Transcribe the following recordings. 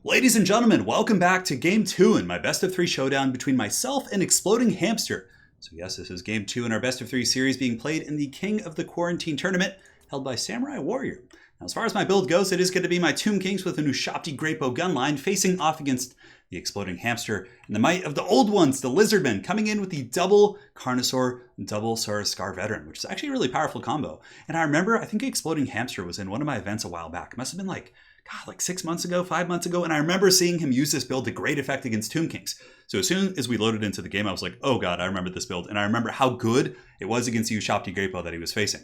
Ladies and gentlemen, welcome back to Game 2 in my best of 3 showdown between myself and Exploding Hamster. So yes, this is Game 2 in our best of 3 series being played in the King of the Quarantine tournament held by Samurai Warrior. Now as far as my build goes, it is going to be my Tomb Kings with a Nushapti Greatbow gun line facing off against the Exploding Hamster and the might of the old ones, the Lizardmen, coming in with the double Carnosaur, double Saurus Scar Veteran, which is actually a really powerful combo. And I remember, I think Exploding Hamster was in one of my events a while back. It must have been like 6 months ago, 5 months ago, and I remember seeing him use this build to great effect against Tomb Kings. So as soon as we loaded into the game, I was like, oh god, I remember this build, and I remember how good it was against the Ushapti Greatbow that he was facing.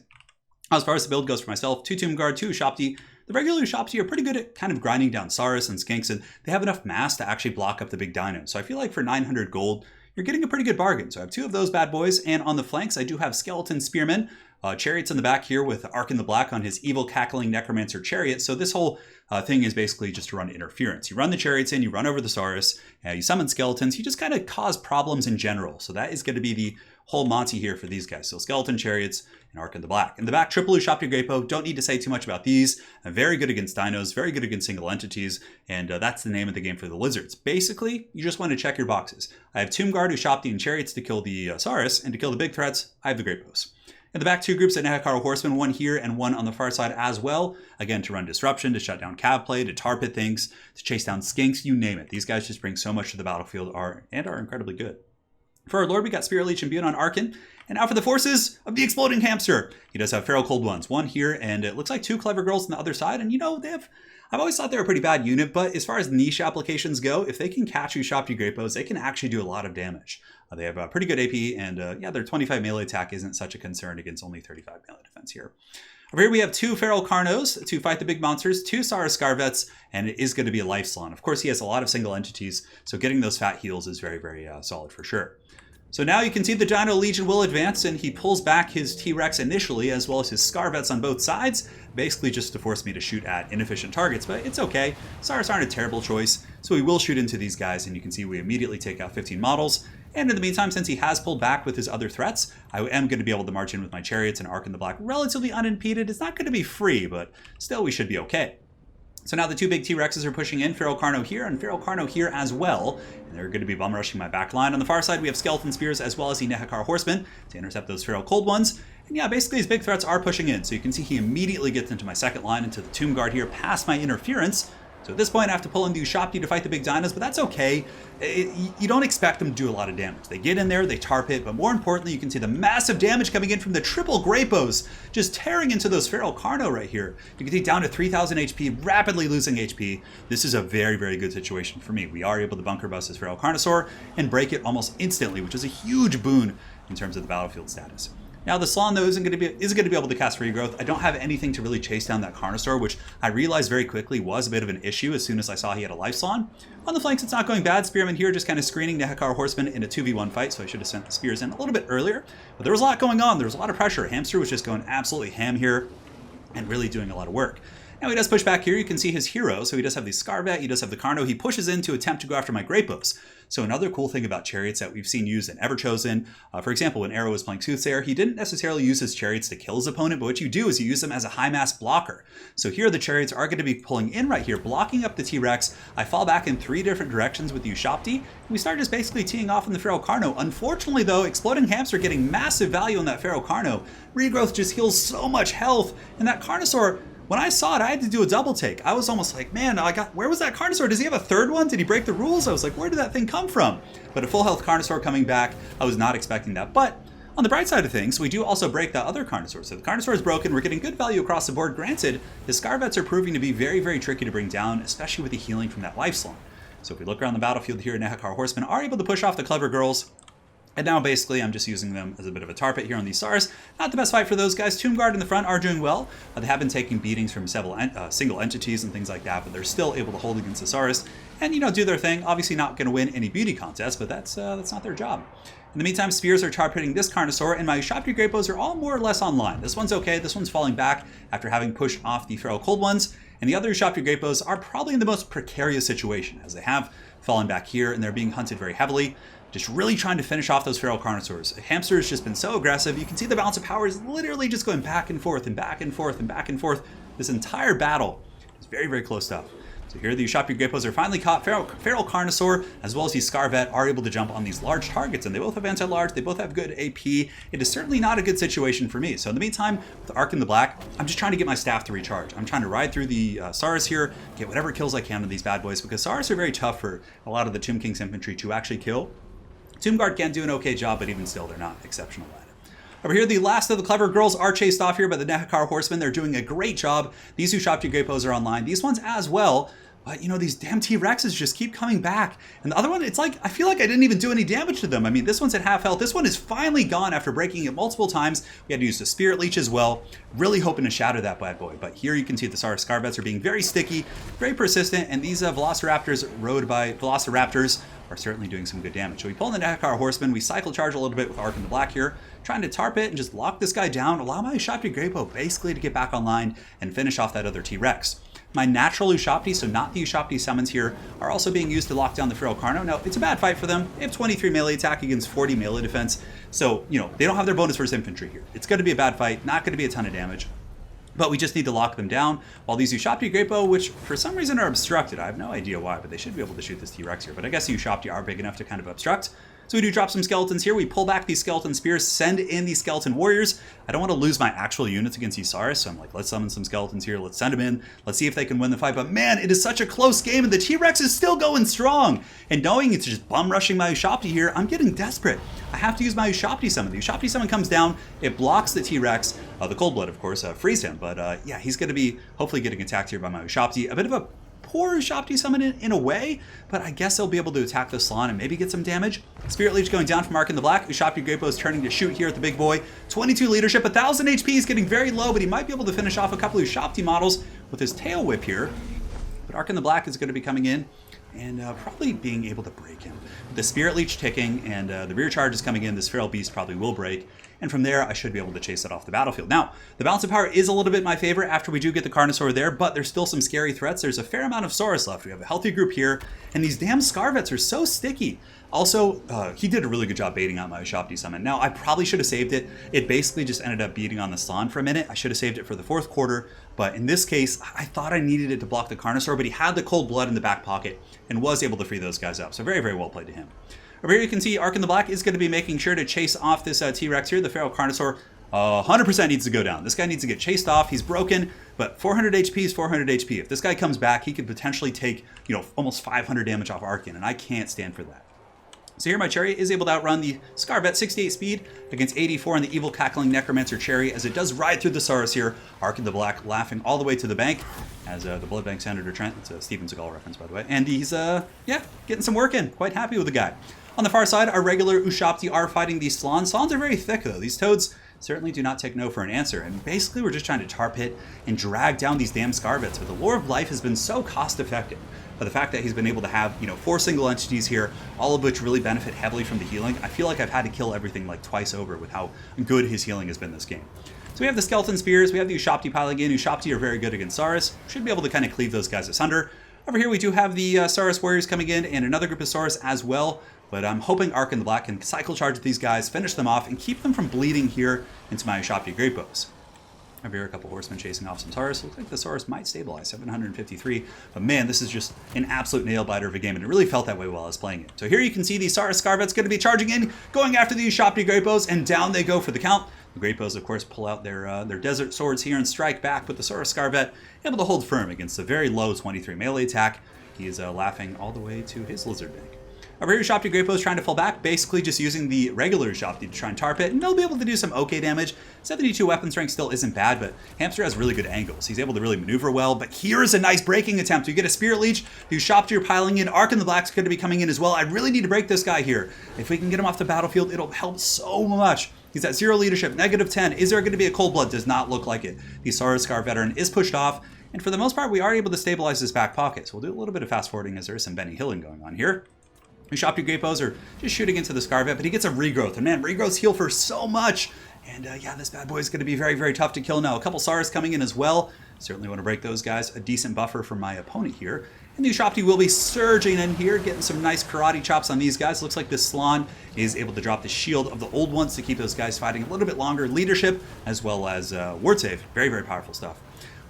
As far as the build goes for myself, 2 Tomb Guard, 2 Ushapti. The regular Ushapti are pretty good at kind of grinding down Saurus and Skinks, and they have enough mass to actually block up the big dino. So I feel like for 900 gold, you're getting a pretty good bargain. So I have 2 of those bad boys, and on the flanks, I do have Skeleton Spearmen, Chariots in the back here with Ark in the Black on his evil cackling Necromancer Chariot. So this whole thing is basically just to run interference. You run the Chariots in, you run over the Saurus, you summon Skeletons, you just kind of cause problems in general. So that is going to be the whole Monty here for these guys. So Skeleton Chariots and Ark in the Black. In the back, triple Ushapti Greatbow. Don't need to say too much about these. Very good against dinos, very good against single entities, and that's the name of the game for the Lizards. Basically, you just want to check your boxes. I have Tomb Guard, Ushapti, and Chariots to kill the Saurus, and to kill the big threats, I have the Greatbows. In the back, 2 groups of Nehekaro Horsemen, 1 here and 1 on the far side as well. Again, to run Disruption, to shut down Cav Play, to tar pit things, to chase down Skinks, you name it. These guys just bring so much to the battlefield and are incredibly good. For our Lord, we got Spirit Leech and Butte on Arkin. And now for the forces of the Exploding Hamster. He does have Feral Cold Ones, 1 here, and it looks like 2 Clever Girls on the other side. And you know, I've always thought they're a pretty bad unit, but as far as niche applications go, if they can catch Ushapti Greatbows, they can actually do a lot of damage. They have a pretty good AP, and yeah, their 25 melee attack isn't such a concern against only 35 melee defense here. Over here we have 2 Feral Carnos to fight the big monsters, 2 Saurus Scarvets, and it is going to be a life SLAAN. Of course, he has a lot of single entities, so getting those fat heals is very, very solid for sure. So now you can see the Dino Legion will advance, and he pulls back his T-Rex initially, as well as his Scarvets on both sides, basically just to force me to shoot at inefficient targets, but it's okay. Saurus aren't a terrible choice, so we will shoot into these guys, and you can see we immediately take out 15 models. And in the meantime, since he has pulled back with his other threats, I am going to be able to march in with my Chariots and Ark in the Black relatively unimpeded. It's not going to be free, but still we should be okay. So now the 2 big T-Rexes are pushing in, Feral Carno here and Feral Carno here as well. And they're going to be bum rushing my back line. On the far side, we have Skeleton Spears as well as the Nehekar Horsemen to intercept those Feral Cold Ones. And yeah, basically his big threats are pushing in. So you can see he immediately gets into my second line, into the Tomb Guard here, past my interference. So at this point, I have to pull in the Ushapti to fight the big dinos, but that's okay. You don't expect them to do a lot of damage. They get in there, they tar pit, but more importantly, you can see the massive damage coming in from the triple Greatbows, just tearing into those Feral Carno right here. You can see down to 3,000 HP, rapidly losing HP. This is a very, very good situation for me. We are able to bunker bust his Feral Carnosaur and break it almost instantly, which is a huge boon in terms of the battlefield status. Now the SLAAN though isn't going to be able to cast regrowth. I don't have anything to really chase down that Carnosaur, which I realized very quickly was a bit of an issue as soon as I saw he had a life SLAAN. On the flanks it's not going bad. Spearman here just kind of screening Nehekar Horseman in a 2v1 fight, so I should have sent the spears in a little bit earlier. But there was a lot going on. There was a lot of pressure. Hamster was just going absolutely ham here and really doing a lot of work. Now he does push back here. You can see his hero. So he does have the Scarvet, he does have the Carno. He pushes in to attempt to go after my Greatbows. So another cool thing about Chariots that we've seen used in Everchosen, for example, when Arrow was playing Soothsayer, he didn't necessarily use his Chariots to kill his opponent, but what you do is you use them as a high mass blocker. So here the Chariots are going to be pulling in right here, blocking up the T-Rex. I fall back in 3 different directions with the Ushapti, and we start just basically teeing off on the Feral Carno. Unfortunately though, Exploding Hamster getting massive value on that Feral Carno. Regrowth just heals so much health, and that Carnosaur, when I saw it, I had to do a double take. I was almost like, man, where was that Carnosaur? Does he have a third one? Did he break the rules? I was like, where did that thing come from? But a full health Carnosaur coming back, I was not expecting that. But on the bright side of things, we do also break that other Carnosaur. So the Carnosaur is broken, we're getting good value across the board. Granted, his Scarvets are proving to be very, very tricky to bring down, especially with the healing from that life SLAAN. So if we look around the battlefield here, Nehekar Horsemen are able to push off the Clever Girls. And now basically I'm just using them as a bit of a tar pit here on these Saurus. Not the best fight for those guys. Tomb Guard in the front are doing well. They have been taking beatings from several single entities and things like that, but they're still able to hold against the Saurus and, you know, do their thing. Obviously not going to win any beauty contests, but that's not their job. In the meantime, spears are tar pitting this Carnosaur, and my Ushapti Greatbows are all more or less online. This one's okay. This one's falling back after having pushed off the Feral Cold Ones, and the other Ushapti Greatbows are probably in the most precarious situation, as they have fallen back here and they're being hunted very heavily. Just really trying to finish off those Feral Carnosaurs. Hamster has just been so aggressive. You can see the balance of power is literally just going back and forth and back and forth and back and forth. This entire battle is very, very close stuff. So here the Ushabti Grapos are finally caught. Feral Carnosaur as well as the Scarvet are able to jump on these large targets, and they both have anti-large, they both have good AP. It is certainly not a good situation for me. So in the meantime, with Arc in the Black, I'm just trying to get my staff to recharge. I'm trying to ride through the Saurus here, get whatever kills I can on these bad boys, because Saurus are very tough for a lot of the Tomb King's infantry to actually kill. Tomb Guard can do an okay job, but even still, they're not exceptional at it. Over here, the last of the clever girls are chased off here by the Nehekar Horsemen. They're doing a great job. These Ushabti Grapos are online. These ones as well. But, you know, these damn T-Rexes just keep coming back. And the other one, it's like, I feel like I didn't even do any damage to them. I mean, this one's at half health. This one is finally gone after breaking it multiple times. We had to use the Spirit Leech as well. Really hoping to shatter that bad boy. But here you can see the Scarvets are being very sticky, very persistent. And these Velociraptors rode by Velociraptors are certainly doing some good damage. So we pull in the Nehekar Horseman. We cycle charge a little bit with Arc in the Black here, trying to tarp it and just lock this guy down, allow my Ushabti Grapo basically to get back online and finish off that other T-Rex. My natural Ushabti, so not the Ushabti summons here, are also being used to lock down the Feral Carno. Now, it's a bad fight for them. They have 23 melee attack against 40 melee defense. So, you know, they don't have their bonus versus infantry here. It's going to be a bad fight, not going to be a ton of damage. But we just need to lock them down, while these Ushabti Grapo, which for some reason are obstructed, I have no idea why, but they should be able to shoot this T-Rex here. But I guess the Ushabti are big enough to kind of obstruct. So we do drop some skeletons here. We pull back these skeleton spears, send in these skeleton warriors. I don't want to lose my actual units against these Saurus, so I'm like, let's summon some skeletons here. Let's send them in. Let's see if they can win the fight. But man, it is such a close game, and the T-Rex is still going strong. And knowing it's just bum rushing my Ushabti here, I'm getting desperate. I have to use my Ushabti summon. The Ushabti summon comes down. It blocks the T-Rex. The Cold Blood, of course, frees him. But yeah, he's going to be hopefully getting attacked here by my Ushabti. A bit of a poor Ushabti summon in a way, but I guess they'll be able to attack the SLAAN and maybe get some damage. Spirit Leech going down from Arc in the Black. Ushabti Grapo is turning to shoot here at the big boy. 22 leadership, 1,000 HP is getting very low, but he might be able to finish off a couple of Ushabti models with his tail whip here. But Arc in the Black is going to be coming in and probably being able to break him. With the Spirit Leech ticking and the rear charge is coming in, this Feral Beast probably will break. And from there, I should be able to chase it off the battlefield. Now, the balance of power is a little bit my favorite after we do get the Carnosaur there, but there's still some scary threats. There's a fair amount of Saurus left. We have a healthy group here, and these damn Scarvets are so sticky. Also, he did a really good job baiting out my Ushabti summon. Now, I probably should have saved it. It basically just ended up beating on the SLAAN for a minute. I should have saved it for the fourth quarter, but in this case, I thought I needed it to block the Carnosaur, but he had the Cold Blood in the back pocket and was able to free those guys up. So very, very well played to him. Over here you can see Arc in the Black is going to be making sure to chase off this T-Rex here. The Feral Carnosaur 100% needs to go down. This guy needs to get chased off. He's broken, but 400 HP is 400 HP. If this guy comes back, he could potentially take, you know, almost 500 damage off Arcin, and I can't stand for that. So here my Chariot is able to outrun the Scarvet 68 speed against 84 in the Evil Cackling Necromancer Chariot as it does ride through the Saurus here. Arc in the Black laughing all the way to the bank as the Blood Bank Senator Trent. It's a Steven Seagal reference, by the way. And he's, yeah, getting some work in. Quite happy with the guy. On the far side, our regular Ushabti are fighting these SLAAN. SLAANs are very thick, though. These toads certainly do not take no for an answer. And basically, we're just trying to tarp hit and drag down these damn Scarvets. But the Lore of Life has been so cost-effective. But the fact that he's been able to have, you know, 4 single entities here, all of which really benefit heavily from the healing, I feel like I've had to kill everything like twice over with how good his healing has been this game. So we have the Skeleton Spears, we have the Ushabti piling in. Ushabti are very good against Saurus. Should be able to kind of cleave those guys asunder. Over here we do have the Saurus Warriors coming in and another group of Saurus as well. But I'm hoping Arc in the Black can cycle charge with these guys, finish them off, and keep them from bleeding here into my Ushabti Grapos. Over here, a couple horsemen chasing off some Saurus. Looks like the Saurus might stabilize, 753. But man, this is just an absolute nail-biter of a game, and it really felt that way while I was playing it. So here you can see the Saurus Scarvet's going to be charging in, going after the Ushabti Grapos, and down they go for the count. The Grapos, of course, pull out their desert swords here and strike back, but the Saurus Scarvet able to hold firm against a very low 23 melee attack. He is laughing all the way to his Lizardmen. Over here, Ushabti Grapo is trying to fall back, basically just using the regular Ushabti to try and tarp it, and they'll be able to do some okay damage. 72 weapon strength still isn't bad, but Hamster has really good angles. He's able to really maneuver well, but here is a nice breaking attempt. You get a Spirit Leech, the Ushabti are piling in, Arc in the Black's going to be coming in as well. I really need to break this guy here. If we can get him off the battlefield, it'll help so much. He's at 0 leadership, -10. Is there going to be a Cold Blood? Does not look like it. The Saurus Scar veteran is pushed off, and for the most part, we are able to stabilize his back pocket. So we'll do a little bit of fast forwarding as there is some Benny Hilling going on here. Ushabti Grapos are just shooting into the Scarvet, but he gets a regrowth. And man, regrowths heal for so much. And yeah, this bad boy is going to be very, very tough to kill now. A couple Saurus coming in as well. Certainly want to break those guys. A decent buffer for my opponent here. And the Ushabti will be surging in here, getting some nice karate chops on these guys. Looks like this SLAAN is able to drop the shield of the old ones to keep those guys fighting a little bit longer. Leadership as well as ward save. Very, very powerful stuff.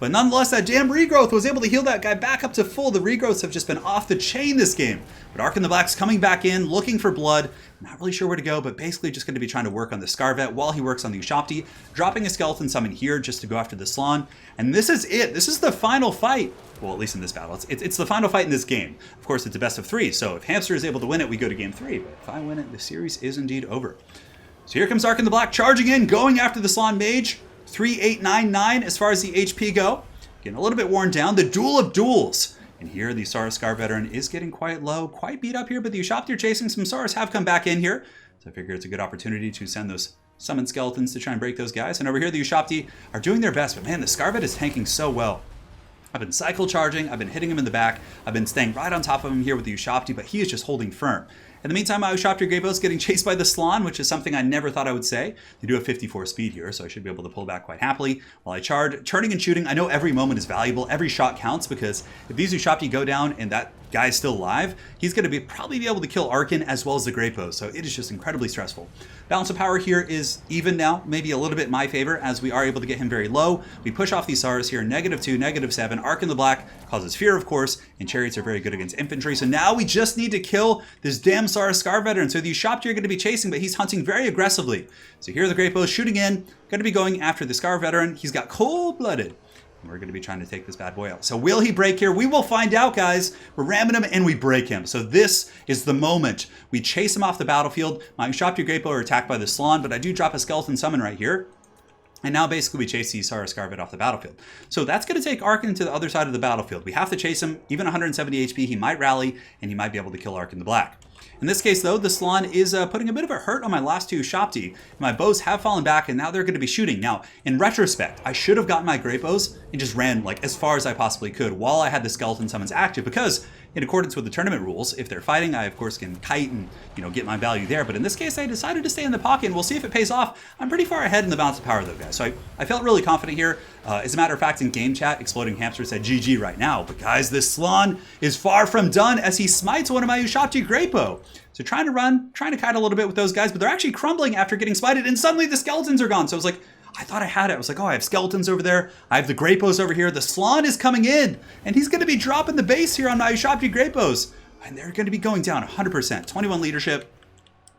But nonetheless, that damn regrowth was able to heal that guy back up to full. The regrowths have just been off the chain this game. But Ark in the Black's coming back in, looking for blood. Not really sure where to go, but basically just going to be trying to work on the Scarvet while he works on the Ushabti, dropping a skeleton summon here just to go after the SLAAN. And this is it. This is the final fight. Well, at least in this battle. It's the final fight in this game. Of course, it's a best of 3, so if Hamster is able to win it, we go to game 3. But if I win it, the series is indeed over. So here comes Ark in the Black charging in, going after the SLAAN Mage. 3899 as far as the HP go. Getting a little bit worn down. The duel of duels. And here the Saurus Scar veteran is getting quite low, quite beat up here, but the Ushabti are chasing. Some Saurus have come back in here. So I figure it's a good opportunity to send those summoned skeletons to try and break those guys. And over here the Ushabti are doing their best, but man, the Scarvet is tanking so well. I've been cycle charging, I've been hitting him in the back, I've been staying right on top of him here with the Ushabti, but he is just holding firm. In the meantime, my Ushabti Great Bow is getting chased by the SLAAN, which is something I never thought I would say. They do have 54 speed here, so I should be able to pull back quite happily. While I charge, turning and shooting, I know every moment is valuable, every shot counts, because if these Ushabti go down and that guy is still alive, he's going to probably be able to kill Arkin as well as the Great Bow, so it is just incredibly stressful. Balance of power here is even now, maybe a little bit in my favor, as we are able to get him very low. We push off these Saurus here, -2, -7. Ark in the Black causes fear, of course, and Chariots are very good against infantry, so now we just need to kill this damn Saurus Scar veteran. So the Ushabti are going to be chasing, but he's hunting very aggressively. So here the Great Bow is shooting in, going to be going after the Scar veteran. He's got cold-blooded. We're going to be trying to take this bad boy out. So will he break here? We will find out, guys. We're ramming him and we break him. So this is the moment. We chase him off the battlefield. My Ushabti Great Bow are attacked by the SLAAN, but I do drop a skeleton summon right here. And now basically we chase the Saurus Scarvet off the battlefield. So that's going to take Arkin to the other side of the battlefield. We have to chase him. Even 170 HP, he might rally, and he might be able to kill Ark in the Black. In this case, though, the SLAAN is putting a bit of a hurt on my last two Ushabti. My bows have fallen back, and now they're going to be shooting. Now, in retrospect, I should have gotten my Great Bows and just ran like as far as I possibly could while I had the skeleton summons active, because in accordance with the tournament rules, if they're fighting, I of course can kite and get my value there. But in this case, I decided to stay in the pocket, and we'll see if it pays off. I'm pretty far ahead in the balance of power, though, guys. So I felt really confident here. As a matter of fact, in game chat, Exploding Hamster said GG right now. But guys, this SLAAN is far from done as he smites one of my Ushabti Great Bow. So trying to run, trying to kite a little bit with those guys, but they're actually crumbling after getting smited, and suddenly the skeletons are gone. So I was like, I thought I had it. I was like, oh, I have skeletons over there. I have the Great Bows over here. The SLAAN is coming in, and he's going to be dropping the base here on my Ushabti Great Bows. And they're going to be going down 100%. 21 leadership.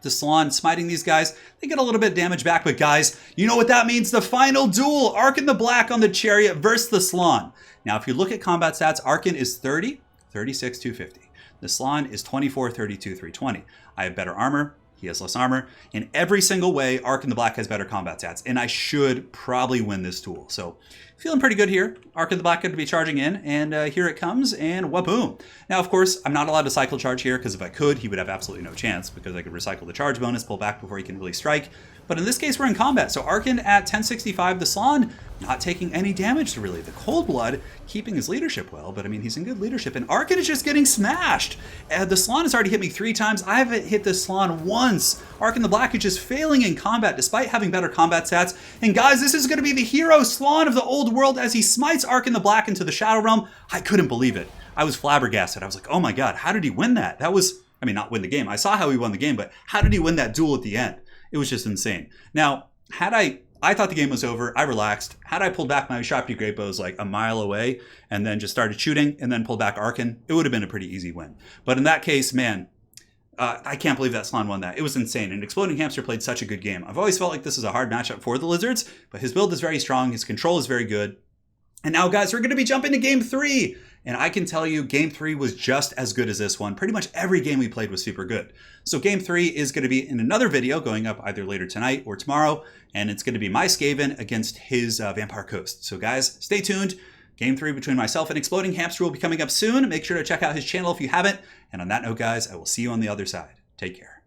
The SLAAN smiting these guys. They get a little bit of damage back, but guys, you know what that means? The final duel. Arkin the Black on the Chariot versus the SLAAN. Now, if you look at combat stats, Arkin is 30, 36, 250. The SLAAN is 24, 32, 320. I have better armor. He has less armor. In every single way, Ark in the Black has better combat stats, and I should probably win this duel. So, feeling pretty good here. Ark in the Black going to be charging in, and here it comes, and waboom. Now, of course, I'm not allowed to cycle charge here, because if I could, he would have absolutely no chance, because I could recycle the charge bonus, pull back before he can really strike. But in this case, we're in combat. So Arkin at 1065, the SLAAN not taking any damage really. The Cold Blood keeping his leadership well, but I mean, he's in good leadership. And Arkin is just getting smashed. The SLAAN has already hit me 3 times. I haven't hit the SLAAN once. Arkin the Black is just failing in combat despite having better combat stats. And guys, this is going to be the hero SLAAN of the old world as he smites Arkin the Black into the Shadow Realm. I couldn't believe it. I was flabbergasted. I was like, oh my god, how did he win that? That was, I mean, not win the game. I saw how he won the game, but how did he win that duel at the end? It was just insane. Now, had I thought the game was over. I relaxed. Had I pulled back my Ushabti Great Bows like a mile away and then just started shooting and then pulled back Arkin, it would have been a pretty easy win. But in that case, man, I can't believe that SLAAN won that. It was insane. And Exploding Hamster played such a good game. I've always felt like this is a hard matchup for the Lizards, but his build is very strong. His control is very good. And now, guys, we're going to be jumping to Game 3. And I can tell you, Game 3 was just as good as this one. Pretty much every game we played was super good. So Game 3 is going to be in another video going up either later tonight or tomorrow. And it's going to be my Skaven against his Vampire Coast. So guys, stay tuned. Game 3 between myself and Exploding Hamster will be coming up soon. Make sure to check out his channel if you haven't. And on that note, guys, I will see you on the other side. Take care.